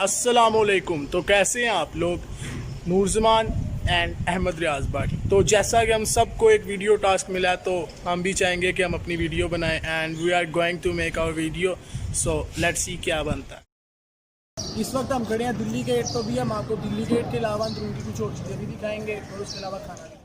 अस्सलामुअलैकुम। तो कैसे हैं आप लोग? नूरजमान एंड अहमद रियाज भाई। तो जैसा कि हम सबको एक वीडियो टास्क मिला है, तो हम भी चाहेंगे कि हम अपनी वीडियो बनाएं and we are going to make our video. So let's see क्या बनता है। इस वक्त हम खड़े हैं दिल्ली गेट। तो भी हम आपको दिल्ली गेट के अलावा अंदरून की कुछ और चीज़ें भी दिखाएंगे और उसके अलावा खाना भी।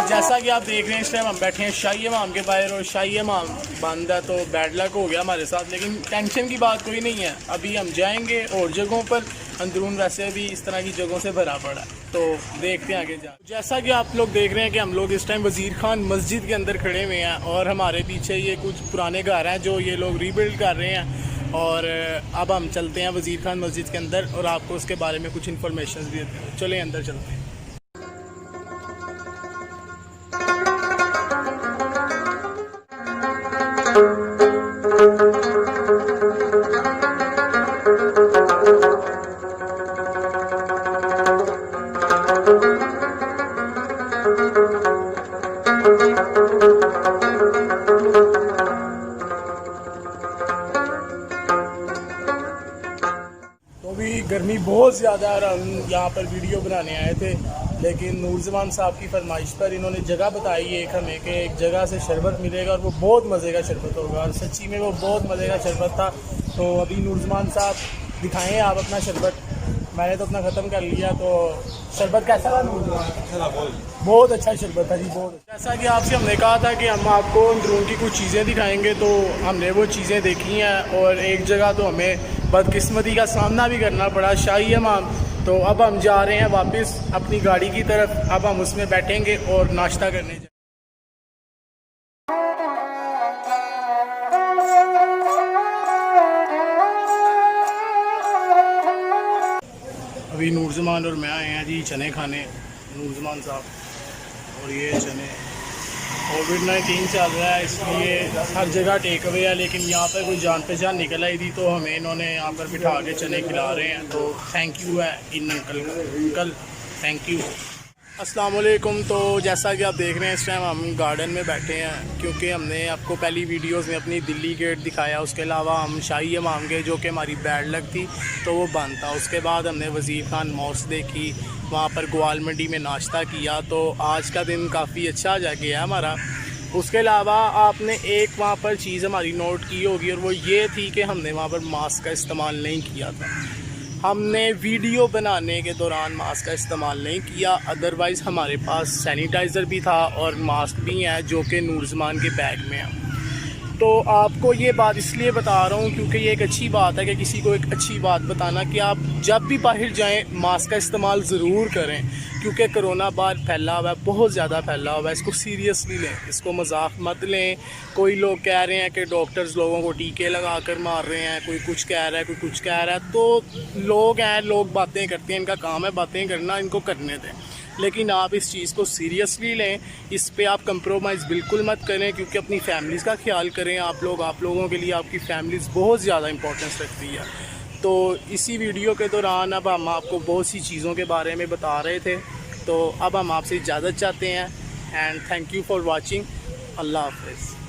जैसा कि आप देख रहे हैं, इस टाइम हम बैठे हैं शाही इमाम के बाहर और शाही इमाम बंद है, तो बैड लक हो गया हमारे साथ। लेकिन टेंशन की बात कोई नहीं है, अभी हम जाएंगे और जगहों पर। अंदरून वैसे भी इस तरह की जगहों से भरा पड़ा है, तो देखते हैं आगे जा। जैसा कि आप लोग देख रहे हैं कि हम लोग इस टाइम वज़ीर खान मस्जिद के अंदर खड़े हुए हैं और हमारे पीछे ये कुछ पुराने घर हैं जो ये लोग रीबिल्ड कर रहे हैं। और अब हम चलते हैं वज़ीर खान मस्जिद के अंदर और आपको उसके बारे में कुछ इन्फॉर्मेशन भी देते हैं। चलें अंदर चलते हैं। तो भी गर्मी बहुत ज़्यादा है और हम यहाँ पर वीडियो बनाने आए थे, लेकिन नूरजमान साहब की फरमाइश पर इन्होंने जगह बताई है एक हमें कि एक जगह से शरबत मिलेगा और वो बहुत मज़े का शरबत होगा। और सच्ची में वो बहुत मज़े का शरबत था। तो अभी नूरजमान साहब दिखाएं आप अपना शरबत। मैंने तो अपना ख़त्म कर लिया। तो शरबत कैसा था नूरजमान? बहुत अच्छा शरबत था जी, बहुत। जैसा कि आपसे हमने कहा था कि हम आपको अंदरून की कुछ चीज़ें दिखाएंगे, तो हमने वो चीज़ें देखी हैं। और एक जगह तो हमें बदकिस्मती का सामना भी करना पड़ा, शाही इमाम। तो अब हम जा रहे हैं वापस अपनी गाड़ी की तरफ। अब हम उसमें बैठेंगे और नाश्ता करने जाएंगे। अभी नूरजमान और मैं आए हैं जी चने खाने, नूरजमान साहब। और ये चने कोविड-19 चल रहा है, इसलिए हर जगह टेक अवे है, लेकिन यहाँ पर कोई जान पहचान निकल आई थी तो हमें इन्होंने यहाँ पर बिठा के चने खिला रहे हैं। तो थैंक यू है इन अंकल, थैंक यू। अस्सलाम वालेकुम। तो जैसा कि आप देख रहे हैं, इस टाइम हम गार्डन में बैठे हैं क्योंकि हमने आपको पहली वीडियोस में अपनी दिल्ली गेट दिखाया। उसके अलावा हम शाही इमाम गए जो कि हमारी बैड लक थी, तो वो बंद था। उसके बाद हमने वज़ीर खान मॉस्क देखी, वहाँ पर ग्वाल मंडी में नाश्ता किया। तो आज का दिन काफ़ी अच्छा जा गया हमारा। उसके अलावा आपने एक वहाँ पर चीज़ हमारी नोट की होगी और वो ये थी कि हमने वहाँ पर मास्क का इस्तेमाल नहीं किया था। हमने वीडियो बनाने के दौरान मास्क का इस्तेमाल नहीं किया, अदरवाइज़ हमारे पास सैनिटाइज़र भी था और मास्क भी है जो कि नूरजमान के बैग में है। तो आपको ये बात इसलिए बता रहा हूँ क्योंकि ये एक अच्छी बात है कि किसी को एक अच्छी बात बताना कि आप जब भी बाहर जाएं मास्क का इस्तेमाल ज़रूर करें, क्योंकि कोरोना बाहर फैला हुआ है, बहुत ज़्यादा फैला हुआ है। इसको सीरियसली लें, इसको मजाक मत लें। कोई लोग कह रहे हैं कि डॉक्टर्स लोगों को टीके लगा कर मार रहे हैं, कोई कुछ कह रहा है, कोई कुछ कह रहा है। तो लोग हैं, लोग बातें करते हैं, इनका काम है बातें करना, इनको करने दें। लेकिन आप इस चीज़ को सीरियसली लें, इस पे आप कंप्रोमाइज़ बिल्कुल मत करें, क्योंकि अपनी फैमिलीज़ का ख्याल करें। आप लोगों के लिए आपकी फैमिलीज़ बहुत ज़्यादा इंपॉर्टेंस रखती है। तो इसी वीडियो के दौरान अब हम आपको बहुत सी चीज़ों के बारे में बता रहे थे। तो अब हम आपसे इजाज़त चाहते हैं and thank you for watching. अल्लाह हाफ़िज़।